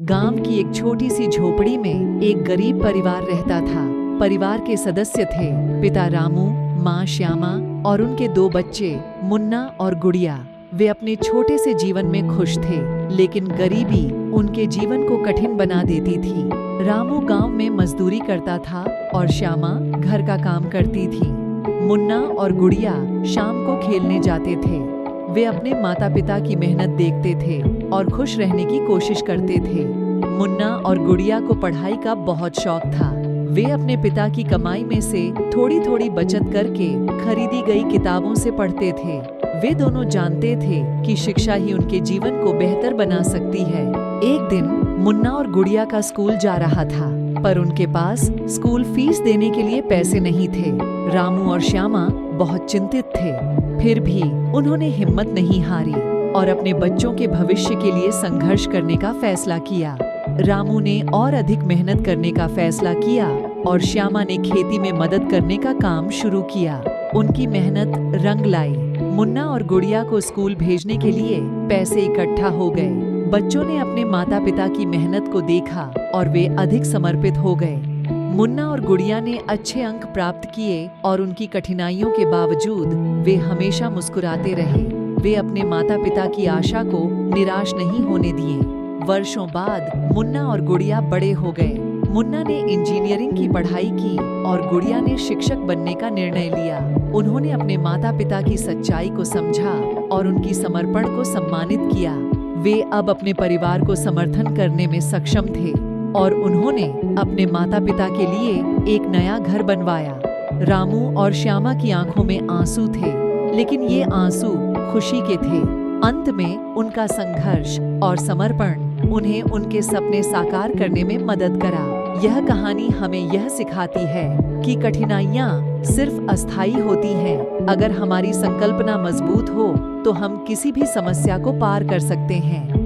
गांव की एक छोटी सी झोपड़ी में एक गरीब परिवार रहता था। परिवार के सदस्य थे पिता रामू, माँ श्यामा और उनके 2 बच्चे मुन्ना और गुड़िया। वे अपने छोटे से जीवन में खुश थे, लेकिन गरीबी उनके जीवन को कठिन बना देती थी। रामू गांव में मजदूरी करता था और श्यामा घर का काम करती थी। मुन्ना और गुड़िया शाम को खेलने जाते थे। वे अपने माता पिता की मेहनत देखते थे और खुश रहने की कोशिश करते थे। मुन्ना और गुड़िया को पढ़ाई का बहुत शौक था। वे अपने पिता की कमाई में से थोड़ी थोड़ी बचत करके खरीदी गई किताबों से पढ़ते थे। वे दोनों जानते थे कि शिक्षा ही उनके जीवन को बेहतर बना सकती है। एक दिन मुन्ना और गुड़िया का स्कूल जा रहा था, पर उनके पास स्कूल फीस देने के लिए पैसे नहीं थे। रामू और श्यामा बहुत चिंतित थे, फिर भी उन्होंने हिम्मत नहीं हारी और अपने बच्चों के भविष्य के लिए संघर्ष करने का फैसला किया। रामू ने और अधिक मेहनत करने का फैसला किया और श्यामा ने खेती में मदद करने का काम शुरू किया। उनकी मेहनत रंग लाई। मुन्ना और गुड़िया को स्कूल भेजने के लिए पैसे इकट्ठा हो गए। बच्चों ने अपने माता पिता की मेहनत को देखा और वे अधिक समर्पित हो गए। मुन्ना और गुड़िया ने अच्छे अंक प्राप्त किए और उनकी कठिनाइयों के बावजूद वे हमेशा मुस्कुराते रहे। वे अपने माता पिता की आशा को निराश नहीं होने दिए। वर्षों बाद मुन्ना और गुड़िया बड़े हो गए। मुन्ना ने इंजीनियरिंग की पढ़ाई की और गुड़िया ने शिक्षक बनने का निर्णय लिया। उन्होंने अपने माता पिता की सच्चाई को समझा और उनकी समर्पण को सम्मानित किया। वे अब अपने परिवार को समर्थन करने में सक्षम थे और उन्होंने अपने माता पिता के लिए एक नया घर बनवाया। रामू और श्यामा की आंखों में आंसू थे, लेकिन ये आंसू खुशी के थे। अंत में उनका संघर्ष और समर्पण उन्हें उनके सपने साकार करने में मदद करा। यह कहानी हमें यह सिखाती है कि कठिनाइयाँ सिर्फ अस्थायी होती हैं। अगर हमारी संकल्पना मजबूत हो तो हम किसी भी समस्या को पार कर सकते हैं।